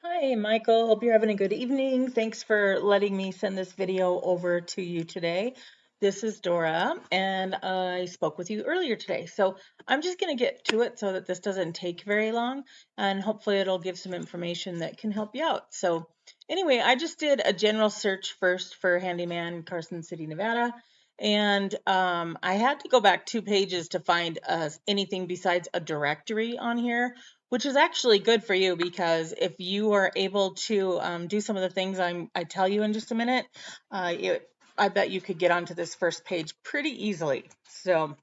Hi, Michael. Hope you're having a good evening. Thanks for letting me send this video over to you today. This is Dora, and I spoke with you earlier today. So I'm just going to get to it so that this doesn't take very long, and hopefully it'll give some information that can help you out. So anyway, I just did a general search first for handyman Carson City, Nevada, and I had to go back 2 pages to find anything besides a directory on here, which is actually good for you because if you are able to do some of the things I tell you in just a minute, I bet you could get onto this first page pretty easily. So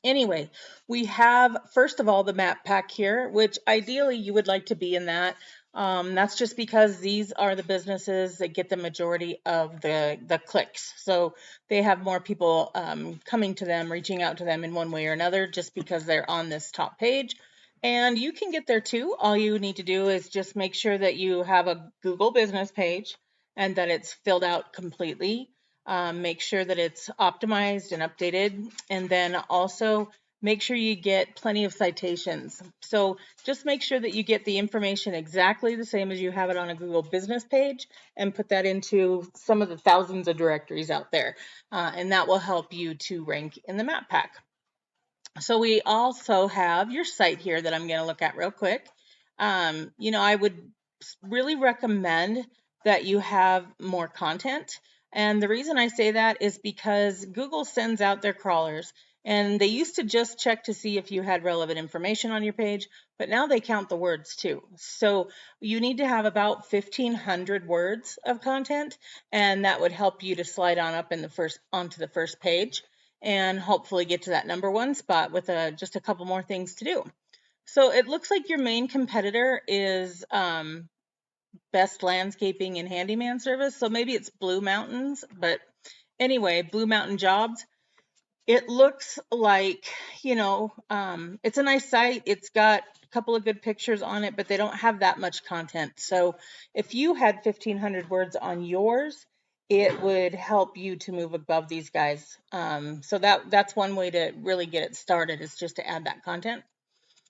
anyway, we have, first of all, the map pack here, which ideally you would like to be in that. That's just because these are the businesses that get the majority of the clicks. So they have more people coming to them, reaching out to them in one way or another, just because they're on this top page. And you can get there too. All you need to do is just make sure that you have a Google business page and that it's filled out completely. Make sure that it's optimized and updated, and then also make sure you get plenty of citations. So just make sure that you get the information exactly the same as you have it on a Google business page and put that into some of the thousands of directories out there. And that will help you to rank in the map pack. So we also have your site here that I'm going to look at real quick. I would really recommend that you have more content. And the reason I say that is because Google sends out their crawlers, and they used to just check to see if you had relevant information on your page, but now they count the words too. So you need to have about 1,500 words of content, and that would help you to slide on up in onto the first page and hopefully get to that #1 spot with just a couple more things to do. So it looks like your main competitor is Best Landscaping and Handyman Service. So maybe it's Blue Mountains, but anyway, Blue Mountain Jobs. It looks like, it's a nice site. It's got a couple of good pictures on it, but they don't have that much content. So if you had 1,500 words on yours, it would help you to move above these guys. So that's one way to really get it started, is just to add that content.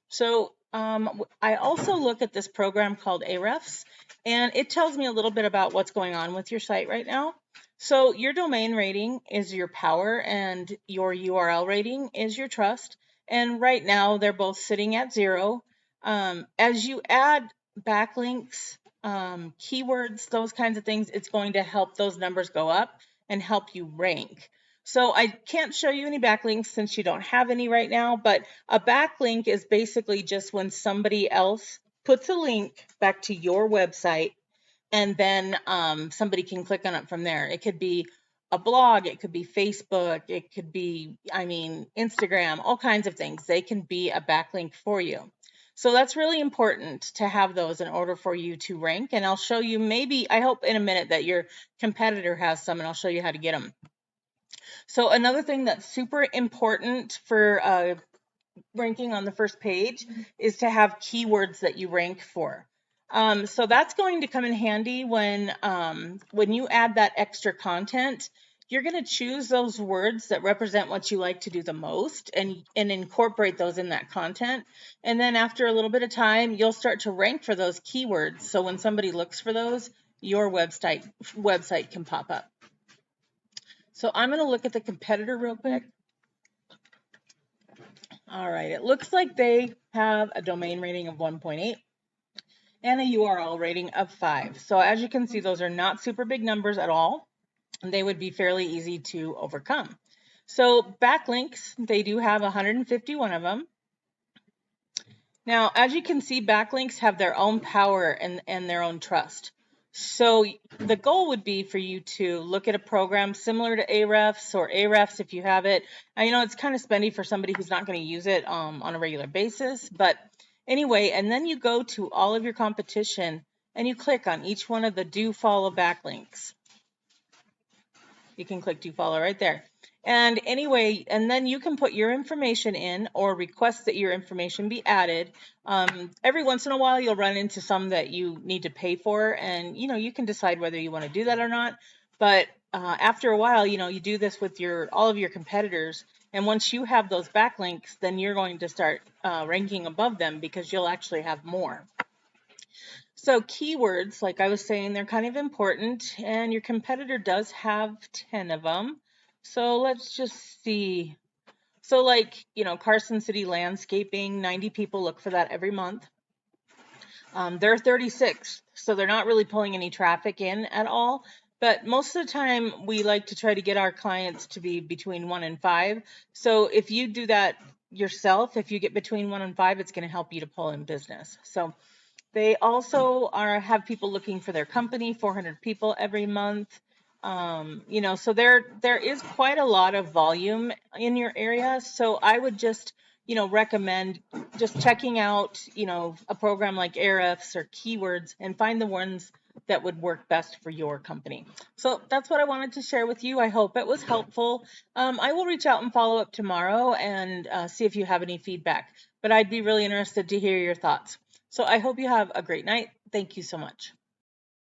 So I also look at this program called Ahrefs, and it tells me a little bit about what's going on with your site right now. So your domain rating is your power, and your URL rating is your trust. And right now they're both sitting at 0. As you add backlinks, keywords, those kinds of things, it's going to help those numbers go up and help you rank. So I can't show you any backlinks since you don't have any right now, but a backlink is basically just when somebody else puts a link back to your website, and then somebody can click on it from there. It could be a blog, it could be Facebook, it could be, Instagram, all kinds of things. They can be a backlink for you. So that's really important to have those in order for you to rank. And I'll show you, maybe, I hope in a minute that your competitor has some, and I'll show you how to get them. So another thing that's super important for ranking on the first page is to have keywords that you rank for. So that's going to come in handy when you add that extra content. You're going to choose those words that represent what you like to do the most and incorporate those in that content. And then after a little bit of time, you'll start to rank for those keywords. So when somebody looks for those, your website can pop up. So I'm going to look at the competitor real quick. All right, it looks like they have a domain rating of 1.8 and a URL rating of 5. So as you can see, those are not super big numbers at all, and they would be fairly easy to overcome. So backlinks, they do have 151 of them. Now, as you can see, backlinks have their own power and their own trust. So the goal would be for you to look at a program similar to Ahrefs or Ahrefs if you have it. I know it's kind of spendy for somebody who's not going to use it on a regular basis, but anyway, and then you go to all of your competition and you click on each one of the do follow backlinks. You can click do follow right there. And anyway, and then you can put your information in or request that your information be added. Every once in a while, you'll run into some that you need to pay for, and you can decide whether you want to do that or not. But after a while, you do this with all of your competitors, and once you have those backlinks, then you're going to start ranking above them because you'll actually have more. So keywords, like I was saying, they're kind of important, and your competitor does have 10 of them. So let's just see. So like, Carson City landscaping, 90 people look for that every month. They're 36, so they're not really pulling any traffic in at all. But most of the time, we like to try to get our clients to be between 1 and 5. So if you do that yourself, if you get between 1 and 5, it's going to help you to pull in business. So they also have people looking for their company, 400 people every month. So there is quite a lot of volume in your area. So I would just, recommend just checking out, a program like Ahrefs or Keywords and find the ones that would work best for your company. So that's what I wanted to share with you. I hope it was helpful. I will reach out and follow up tomorrow and see if you have any feedback, but I'd be really interested to hear your thoughts. So I hope you have a great night. Thank you so much.